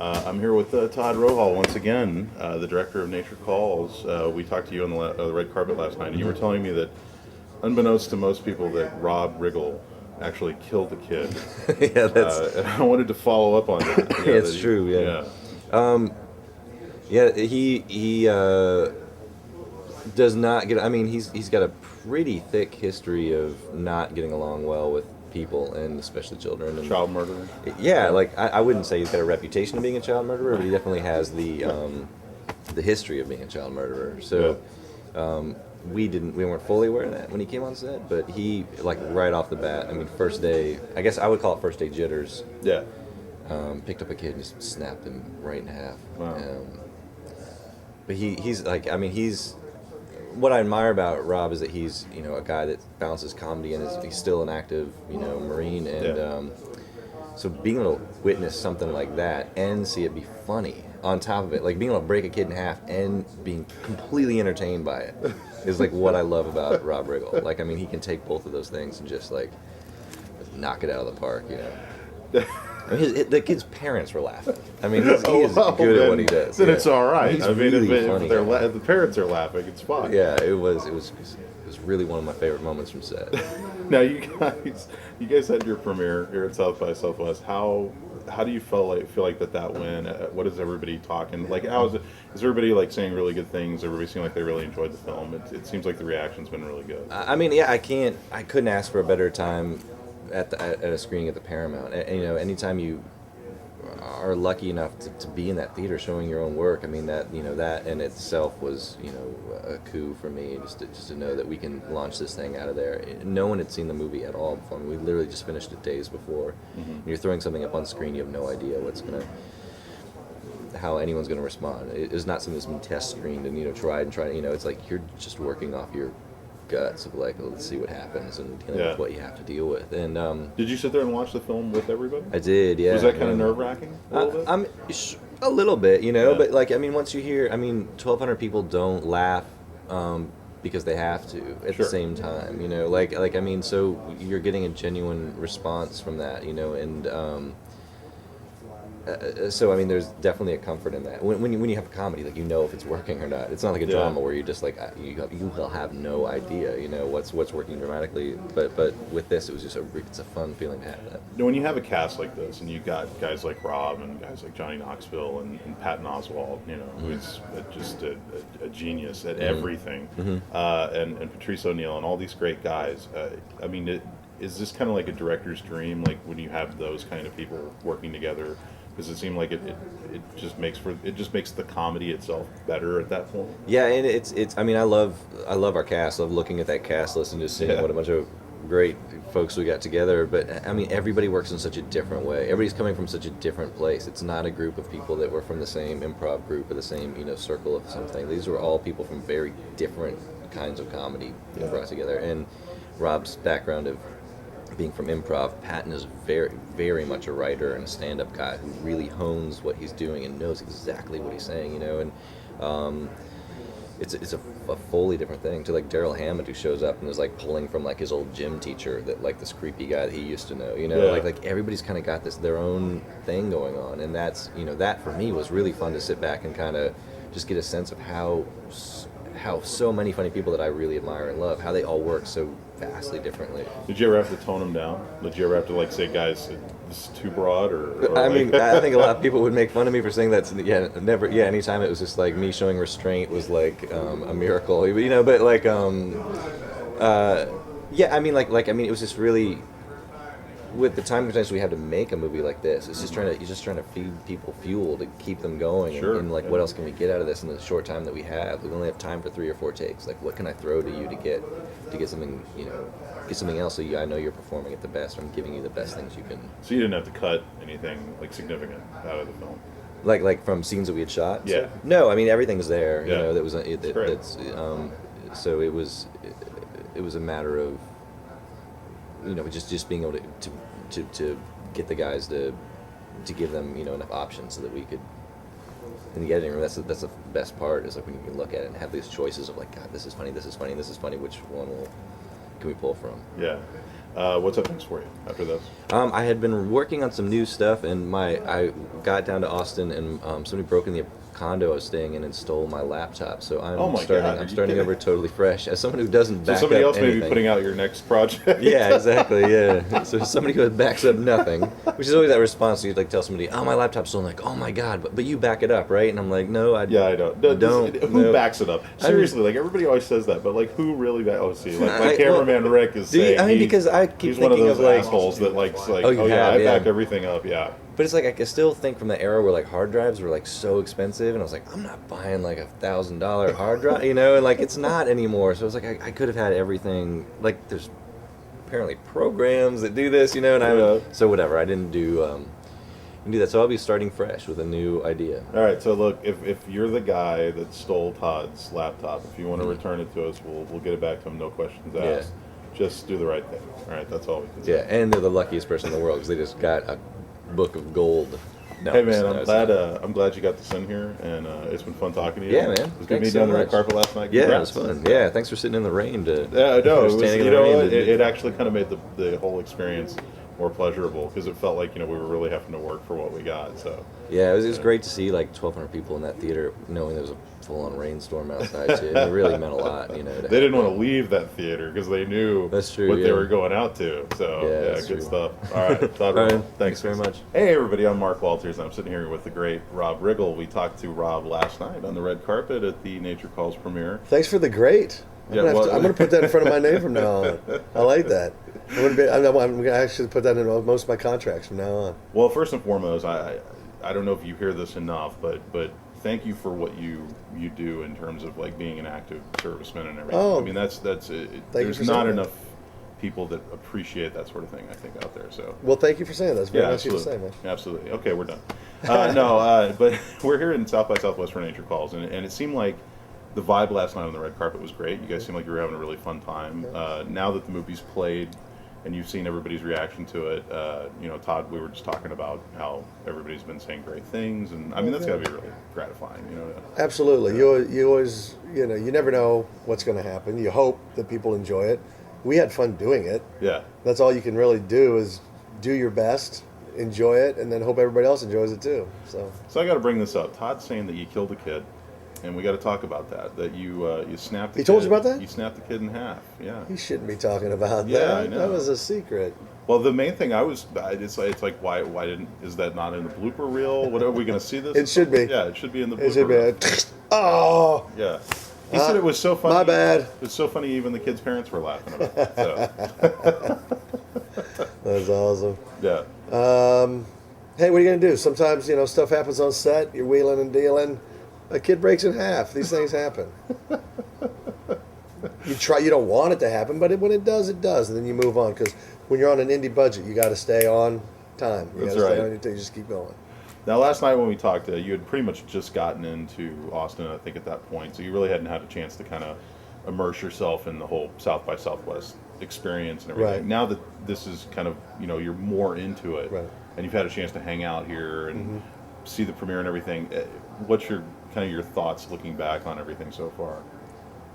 I'm here with Todd Rohal once again, the director of Nature Calls. We talked to you on the red carpet last night, and you were telling me that, unbeknownst to most people, that Rob Riggle actually killed a kid. Yeah, that's And I wanted to follow up on that. Yeah, it's true. Yeah, yeah. He does not get. I mean, he's got a pretty thick history of not getting along well with people, and especially children. And child murderer. yeah, like I wouldn't say he's got a reputation of being a child murderer, but he definitely has the history of being a child murderer. So. We weren't fully aware of that when he came on set, but he, like, right off the bat, I mean, first day, I guess I would call it first day jitters. Yeah. Picked up a kid and just snapped him right in half. Wow. But he's like, I mean, what I admire about Rob is that he's, a guy that balances comedy and he's still an active, Marine, and Yeah. so being able to witness something like that and see it be funny on top of it, like being able to break a kid in half and being completely entertained by it, is like what I love about Rob Riggle. Like, I mean, he can take both of those things and just like knock it out of the park, I mean, the kid's parents were laughing. I mean, he is good at what he does. Then it's all right. He's I mean, really if funny. if the parents are laughing, it's fine. Yeah, it was really one of my favorite moments from set. Now, you guys had your premiere here at South by Southwest. How do you feel like that went? What is everybody talking? Like, is everybody like saying really good things? Everybody seemed like they really enjoyed the film. It seems like the reaction's been really good. I mean, yeah, I couldn't ask for a better time at a screening at the Paramount. And, anytime you are lucky enough to be in that theater showing your own work, I mean, that in itself was, a coup for me, just to know that we can launch this thing out of there. No one had seen the movie at all before. I mean, we literally just finished it days before. Mm-hmm. And you're throwing something up on screen, you have no idea how anyone's gonna respond. It's not something that's been test screened and tried. It's like you're just working off your guts of like, let's see what happens and dealing with what you have to deal with. And did you sit there and watch the film with everybody? I did. Yeah. Was that kind of nerve-wracking? A little bit, but like, I mean, once you hear, 1,200 people don't laugh because they have to at the same time, like I mean, so you're getting a genuine response from that, and so I mean, there's definitely a comfort in that. When you have a comedy, like, if it's working or not. It's not like a drama where you just like you will have no idea, what's working dramatically. But with this, it was just it's a fun feeling to have that. When you have a cast like this, and you got guys like Rob and guys like Johnny Knoxville and Patton Oswalt, who's just a genius at everything, and Patrice O'Neill and all these great guys. I mean, is this kind of like a director's dream? Like, when you have those kind of people working together? Does it seem like it just makes the comedy itself better at that point? Yeah, and it's I mean, I love our cast. I love looking at that cast list and just seeing what a bunch of great folks we got together. But I mean, everybody works in such a different way. Everybody's coming from such a different place. It's not a group of people that were from the same improv group or the same circle of something. These were all people from very different kinds of comedy brought together. And Rob's background of being from improv, Patton is very, very much a writer and a stand-up guy who really hones what he's doing and knows exactly what he's saying, and it's a fully different thing to like Daryl Hammond, who shows up and is like pulling from like his old gym teacher, that like this creepy guy that he used to know, like everybody's kind of got their own thing going on, and that's that for me was really fun to sit back and kind of just get a sense of how so many funny people that I really admire and love, how they all work so vastly differently. Did you ever have to tone them down? Did you ever have to like say, guys, this is too broad, or I like... mean, I think a lot of people would make fun of me for saying that. Never. Yeah, anytime it was just like me showing restraint was like a miracle, But like, I mean, it was just really, with the time constraints we have to make a movie like this, it's just you're just trying to feed people fuel to keep them going. And like, what else can we get out of this in the short time that we have? We only have time for 3 or 4 takes. Like, what can I throw to you to get something, get something else, so I know you're performing at the best. I'm giving you the best things you can. So you didn't have to cut anything like significant out of the film, like from scenes that we had shot. Yeah. So, no, I mean, everything's there. That was so it was a matter of just being able to get the guys to give them enough options so that we could, in the editing room, that's the best part, is like when you can look at it and have these choices of like, God, this is funny, which one can we pull from? Yeah. What's up next for you after this? I had been working on some new stuff, and I got down to Austin, and somebody broke in the condo I was staying in and stole my laptop. So I'm Oh my starting. God, are I'm you starting kidding? over totally fresh. As someone who doesn't So back somebody up else may be anything. putting out your next project. Yeah, exactly. Yeah. So somebody who backs up nothing, which is always that response. You like tell somebody, "Oh, my laptop's stolen." Like, "Oh my God," but you back it up, right? And I'm like, "No, I Yeah, I don't. No, who no. backs it up? Seriously, like everybody always says that, but like who really? Oh, see, like my I- cameraman Rick is do you- saying. I mean, because I keep he's one of thinking those of, like- assholes that likes like, Oh, you yeah, have, I yeah. back everything up. Yeah. But it's like I can still think from the era where like hard drives were like so expensive, and I was like, I'm not buying like $1,000 hard drive, you know, and like it's not anymore. So it's like I could have had everything. Like there's apparently programs that do this, you know, and Yeah. so whatever. I didn't do that. So I'll be starting fresh with a new idea. All right. So look, if you're the guy that stole Todd's laptop, if you want to Mhm. return it to us, we'll get it back to him. No questions Yeah. asked. Just do the right thing. All right. That's all we can say. Yeah, and they're the luckiest person in the world because they just got a book of gold. No, Hey man, no, I'm it's glad. not. I'm glad you got this in here, and it's been fun talking to you. Yeah, man. It was good Thanks meeting so you on the red much. carpet last night. Yeah, it Congrats. was fun. Yeah, thanks for sitting in the rain. Yeah, no, it was, standing in you the know rain what? to- It actually kind of made the whole experience more pleasurable because it felt like we were really having to work for what we got. So Yeah, it was great to see like 1,200 people in that theater, knowing there was a full-on rainstorm outside too. It really meant a lot, you know. they didn't want to leave that theater because they knew That's true, what they yeah. were going out to. So Yeah, yeah, that's good true. stuff. All right, Todd, All right, Rohal, thanks very much. Hey everybody, I'm Mark Walters, and I'm sitting here with the great Rob Riggle. We talked to Rob last night on the red carpet at the Nature Calls premiere. Thanks for the great. Yeah, I'm well- going to put that in front of my name from now on. I like that. I'm going to actually put that in most of my contracts from now on. Well, first and foremost, I don't know if you hear this enough, but thank you for what you do in terms of like being an active serviceman and everything. Oh. I mean that's you there's for not saying that. enough people that appreciate that sort of thing, I think, out there. So Well, thank you for saying that. That's very yeah, nice of you to absolutely, say, man. absolutely. Okay, we're done. But we're here in South by Southwest for Nature Calls, and it seemed like the vibe last night on the red carpet was great. You guys seemed like you were having a really fun time. Now that the movie's played and you've seen everybody's reaction to it, Todd, we were just talking about how everybody's been saying great things, and I mean that's got to be really gratifying, Absolutely. You always, you never know what's going to happen. You hope that people enjoy it. We had fun doing it. Yeah. That's all you can really do is do your best, enjoy it, and then hope everybody else enjoys it too. So So I got to bring this up. Todd's saying that you killed a kid, and we got to talk about that. That you snapped. The He told kid- you about that? You snapped the kid in half. Yeah. you shouldn't be talking about Yeah, that. I know. That was a secret. Well, the main thing it's like why is that not in the blooper reel? What are we going to see this? It should be. Yeah, it should be in the blooper It should be. reel. Oh, Yeah. He said it was so funny. my bad. It was so funny. Even the kids' parents were laughing about it. So, that's awesome. yeah. Hey, what are you gonna do? Sometimes stuff happens on set. You're wheeling and dealing. A kid breaks in half. These things happen. You don't want it to happen, but when it does, it does, and then you move on. Because when you're on an indie budget, you got to stay on time. You That's gotta stay right. on your you just keep going. Now, last night when we talked, you had pretty much just gotten into Austin, I think, at that point. So you really hadn't had a chance to kind of immerse yourself in the whole South by Southwest experience and everything. Right. Now that this is kind of, you're more into it, Right. and you've had a chance to hang out here and see the premiere and everything, what's your thoughts looking back on everything so far?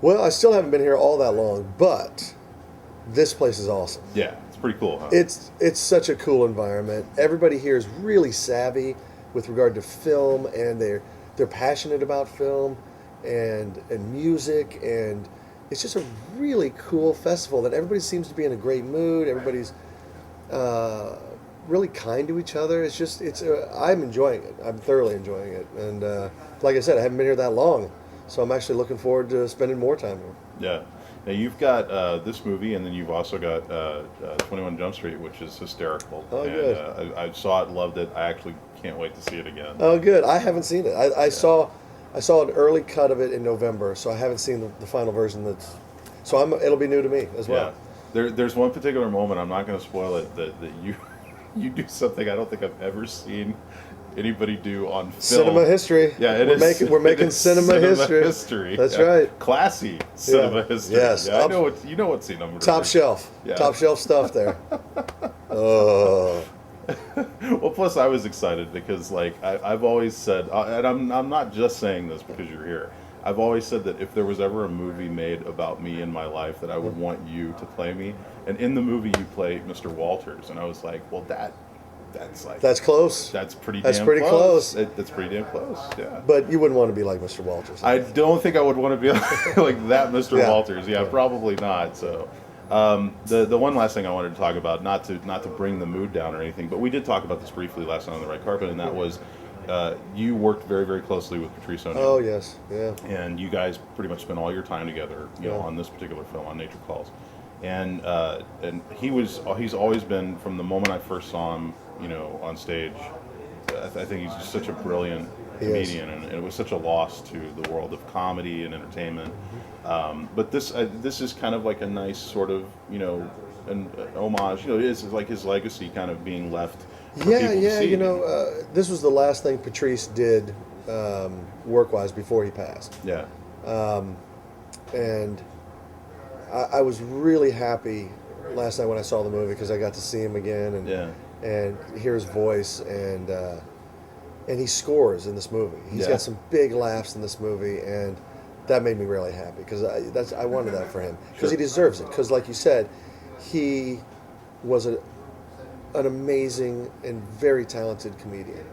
Well, I still haven't been here all that long, but this place is awesome. Yeah, it's pretty cool, huh? It's such a cool environment. Everybody here is really savvy with regard to film, and they're passionate about film and music, and it's just a really cool festival that everybody seems to be in a great mood. Everybody's really kind to each other. I'm enjoying it. I'm thoroughly enjoying it, and like I said, I haven't been here that long, so I'm actually looking forward to spending more time here. Yeah. Now you've got this movie, and then you've also got 21 Jump Street, which is hysterical. Oh, and, good. I saw it, loved it. I actually can't wait to see it again. Oh, good. I haven't seen it. I saw an early cut of it in November, so I haven't seen the final version. It'll be new to me as well. Yeah. There's one particular moment, I'm not going to spoil it, that you do something I don't think I've ever seen anybody do on film. Cinema history. Yeah, it we're is. We're making it is cinema history. That's Yeah. right. Classy cinema Yeah. history. Yes. Yeah, I know what scene I'm Top shelf. Yeah. Top shelf stuff there. Oh. Well, plus I was excited because, like, I've always said, and I'm not just saying this because you're here. I've always said that if there was ever a movie made about me in my life, that I would want you to play me. And in the movie, you play Mr. Walters, and I was like, well, that's like That's close. that's pretty That's damn pretty close. That's pretty damn close. Yeah. But you wouldn't want to be like Mr. Walters. I don't think I would want to be like that, Mr. Yeah. Walters. Yeah, probably not. So, the one last thing I wanted to talk about, not to bring the mood down or anything, but we did talk about this briefly last night on the red carpet, and that was you worked very, very closely with Patrice O'Neal. Oh yes, yeah. And you guys pretty much spent all your time together, you know, Yeah. on this particular film, on Nature Calls. And he's always been, from the moment I first saw him, you know, on stage. I think he's just such a brilliant He is. comedian, and it was such a loss to the world of comedy and entertainment. But this is kind of like a nice sort of, you know, an homage. You know, it's like his legacy kind of being left. For Yeah, people to yeah. see. You know, this was the last thing Patrice did work-wise before he passed, Yeah. and I was really happy last night when I saw the movie because I got to see him again and Yeah. and hear his voice and he scores in this movie. He's Yeah. got some big laughs in this movie, and that made me really happy because I wanted that for him because he deserves it. Because like you said, he was an amazing and very talented comedian,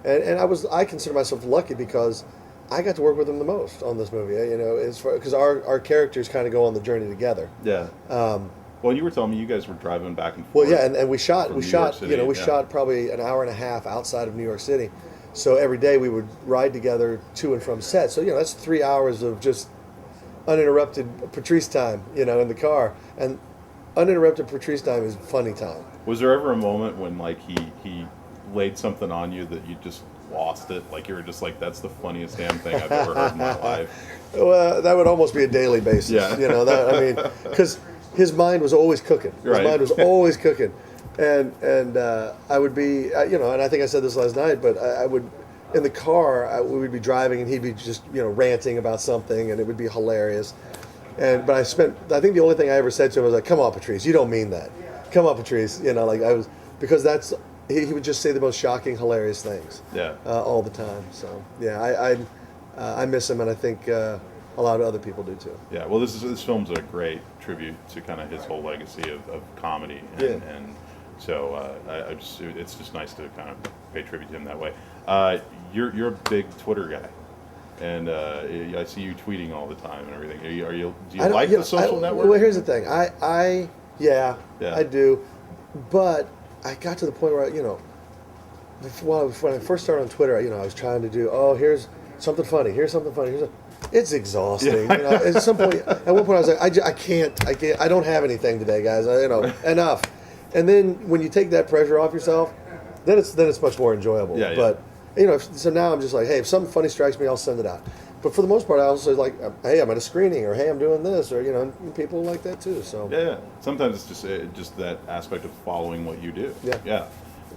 and I consider myself lucky because I got to work with him the most on this movie. You know, because our characters kind of go on the journey together. Yeah. Well, you were telling me you guys were driving back and Well, forth. yeah, and we shot, from New York City, you know, we yeah. shot probably an hour and a half outside of New York City. So every day we would ride together to and from set. So, you know, that's 3 hours of just uninterrupted Patrice time, you know, in the car. And uninterrupted Patrice time is funny time. Was there ever a moment when like he laid something on you that you just lost it? Like you were just like, that's the funniest damn thing I've ever heard in my life. Well, that would almost be a daily basis. Yeah. You know, that, I mean, because his mind was always cooking. His Right. mind was always cooking. And I would be, you know, and I think I said this last night, but I would, in the car, we would be driving and he'd be just, you know, ranting about something and it would be hilarious. But I think the only thing I ever said to him was like, come on, Patrice, you don't mean that. Come on, Patrice. You know, like because he would just say the most shocking, hilarious things. Yeah. All the time. So, yeah, I miss him and I think a lot of other people do too. Yeah, well, this film's a great tribute to kind of his whole legacy of comedy, and so it's just nice to kind of pay tribute to him that way. You're a big Twitter guy, and I see you tweeting all the time and everything. Do you like the social network? Well, here's the thing. Yeah, Yeah. I do, but I got to the point where, you know, when I first started on Twitter, you know, I was trying to do, here's something funny, it's exhausting. Yeah. You know, at one point I was like, I can't, I don't have anything today, guys. You know, enough. And then when you take that pressure off yourself, then it's much more enjoyable. Yeah, yeah. But you know, so now I'm just like, hey, if something funny strikes me, I'll send it out. But for the most part, I also like, hey, I'm at a screening, or hey, I'm doing this, or you know, and people like that too. So Yeah. Sometimes it's just that aspect of following what you do. Yeah. Yeah.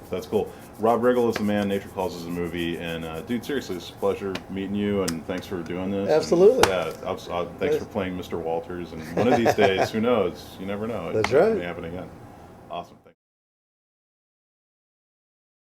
That's cool. Rob Riggle is the man. Nature Calls is a movie, and dude, seriously, it's a pleasure meeting you, and thanks for doing this. Absolutely. And, thanks for playing Mr. Walters, and one of these days, who knows? You never know. That's It right. may happen again. Awesome.